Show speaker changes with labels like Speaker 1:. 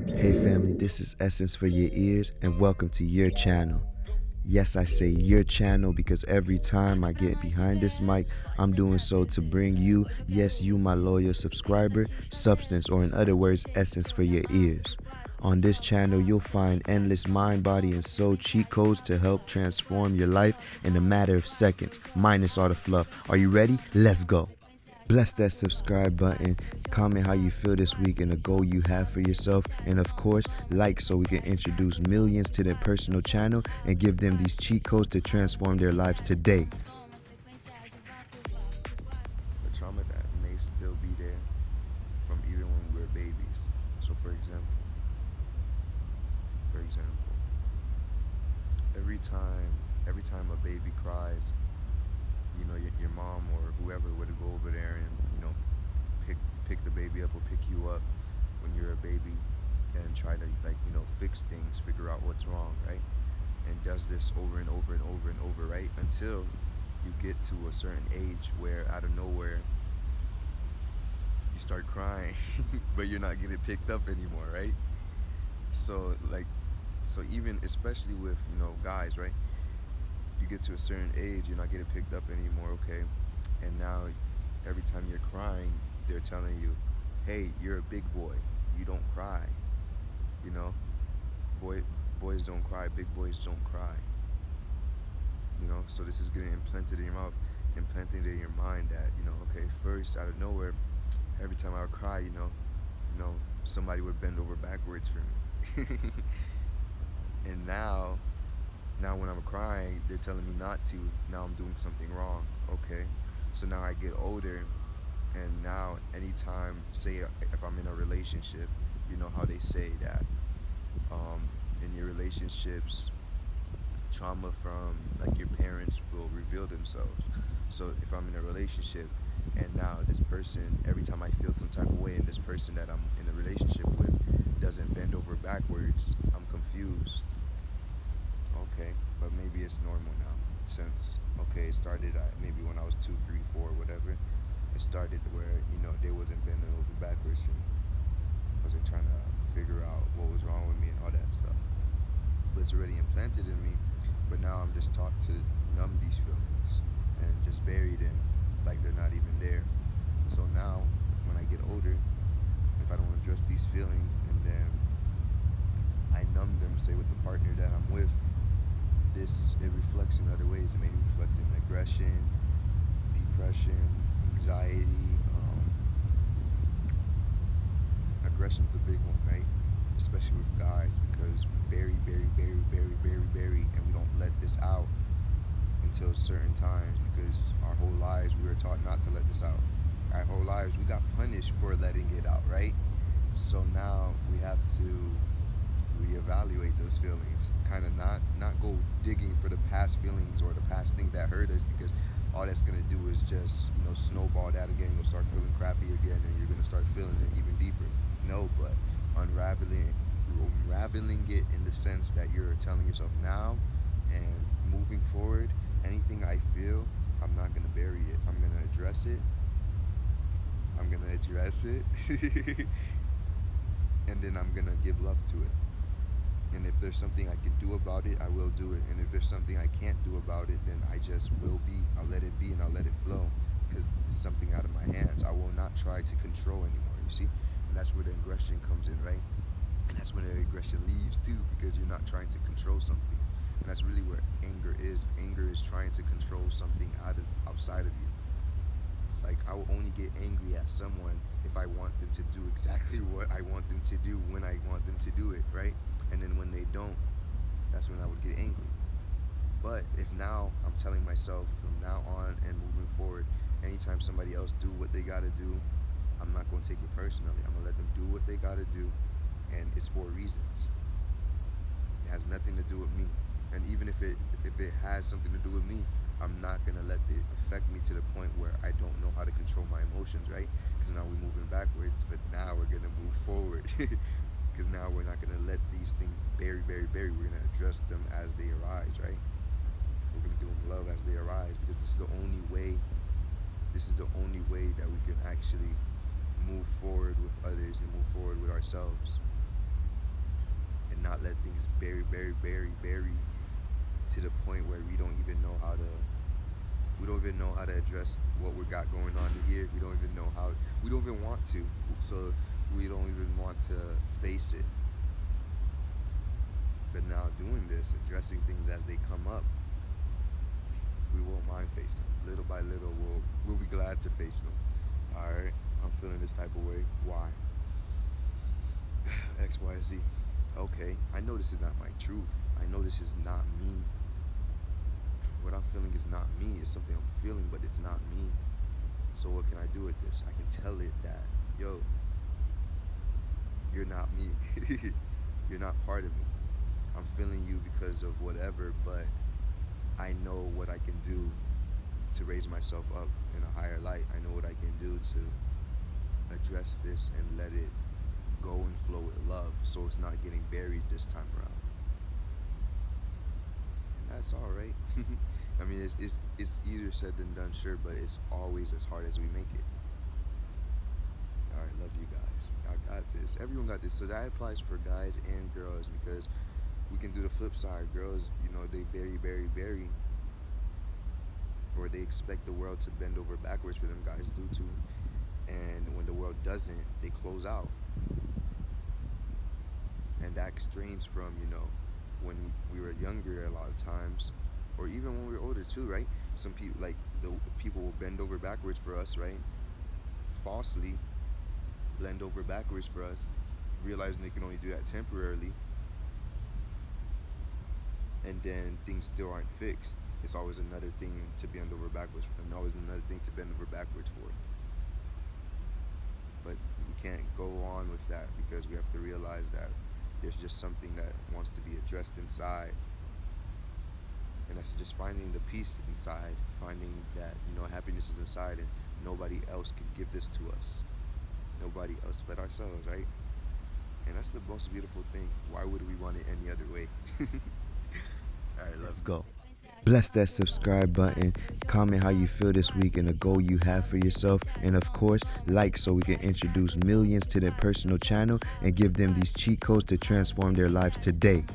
Speaker 1: Hey family, this is Essence for Your Ears and welcome to your channel. Yes, I say your channel because every time I get behind this mic, I'm doing so to bring you, yes you my loyal subscriber, substance, or in other words, essence for your ears. On this channel, you'll find endless mind, body, and soul cheat codes to help transform your life in a matter of seconds, minus all the fluff. Are you ready? Let's go. Bless that subscribe button, comment how you feel this week and the goal you have for yourself, and of course, like so we can introduce millions to their personal channel and give them these cheat codes to transform their lives today. The trauma that may still be there from even when we were babies. So for example, every time a baby cries, you know, your mom or whoever would go over there and, you know, pick the baby up or pick you up when you're a baby and try to, like, you know, fix things, figure out what's wrong, right? And does this over and over and over and over, right? Until you get to a certain age where out of nowhere you start crying, but you're not getting picked up anymore, right? So even especially with, you know, guys, right? You get to a certain age, you're not getting picked up anymore, okay? And now every time you're crying, they're telling you, hey, you're a big boy, you don't cry, you know? Boys don't cry, big boys don't cry, you know? So this is getting implanted in your mouth, implanted in your mind that, you know, okay, first out of nowhere, every time I would cry, you know, somebody would bend over backwards for me. And now when I'm crying, they're telling me not to. Now I'm doing something wrong. Okay, so now I get older, and now anytime, say if I'm in a relationship, you know how they say that in your relationships, trauma from like your parents will reveal themselves. So if I'm in a relationship and now this person, every time I feel some type of way, and this person that I'm in a relationship with doesn't bend over backwards, I'm confused. Okay, but maybe it's normal now since, okay, it started maybe when I was 2, 3, 4, whatever. It started where, you know, they wasn't bending over backwards for me. Wasn't trying to figure out what was wrong with me and all that stuff. But it's already implanted in me. But now I'm just taught to numb these feelings and just bury them like they're not even there. So now when I get older, if I don't address these feelings and then I numb them, say with the partner that I'm with, it reflects in other ways. It may reflect in aggression, depression, anxiety. Aggression's a big one, right? Especially with guys, because we bury, and we don't let this out until certain times, because our whole lives we were taught not to let this out. Our whole lives we got punished for letting it out, right? So now we have to reevaluate those feelings, kind of not go digging for the past feelings or the past things that hurt us, because all that's going to do is just, you know, snowball that again. You'll start feeling crappy again, and you're going to start feeling it even deeper. No, but unraveling it in the sense that you're telling yourself now and moving forward, anything I feel, I'm not going to bury it. I'm going to address it. And then I'm going to give love to it. And if there's something I can do about it, I will do it. And if there's something I can't do about it, then I just will be. I'll let it be and I'll let it flow, because it's something out of my hands. I will not try to control anymore, you see? And that's where the aggression comes in, right? And that's when the aggression leaves too, because you're not trying to control something. And that's really where anger is. Anger is trying to control something outside of you. Like, I will only get angry at someone if I want them to do exactly what I want them to do when I want them to do it, right? And then when they don't, that's when I would get angry. But if now I'm telling myself from now on and moving forward, anytime somebody else do what they gotta do, I'm not gonna take it personally. I'm gonna let them do what they gotta do, and it's for reasons. It has nothing to do with me. And even if it has something to do with me, I'm not gonna let it affect me to the point where I don't know how to control my emotions, right? Because now we're moving backwards, but now we're gonna move forward. Because now we're not gonna let these things bury. We're gonna address them as they arise, right? We're gonna do them love as they arise, because this is the only way that we can actually move forward with others and move forward with ourselves. not let things bury to the point where we don't even know how to address what we got going on here. We don't even know how. We don't even want to. So we don't even want to face it. But now doing this, addressing things as they come up, we won't mind facing them. Little by little, we'll be glad to face them. All right, I'm feeling this type of way. Why? X, Y, Z. Okay, I know this is not my truth. I know this is not me. What I'm feeling is not me. It's something I'm feeling, but it's not me. So what can I do with this? I can tell it that, yo, you're not me. You're not part of me. I'm feeling you because of whatever, but I know what I can do to raise myself up in a higher light. I know what I can do to address this and let it go and flow with love, so it's not getting buried this time around. And that's all right. I mean, it's easier said than done, sure, but it's always as hard as we make it. All right, love you guys. Y'all got this. Everyone got this. So that applies for guys and girls, because we can do the flip side. Girls, they bury, or they expect the world to bend over backwards for them. Guys do too. And when the world doesn't, they close out. And that strains from, when we were younger a lot of times, or even when we were older too, right? Some people, like, the people will bend over backwards for us, right? Falsely bend over backwards for us, realizing they can only do that temporarily. And then things still aren't fixed. It's always another thing to bend over backwards for, and always another thing to bend over backwards for. But we can't go on with that, because we have to realize that there's just something that wants to be addressed inside. And that's just finding the peace inside, finding that, happiness is inside, and nobody else can give this to us. Nobody else but ourselves, right? And that's the most beautiful thing. Why would we want it any other way? All right, let's go. Bless that subscribe button, comment how you feel this week and the goal you have for yourself, and of course, like, so we can introduce millions to their personal channel and give them these cheat codes to transform their lives today.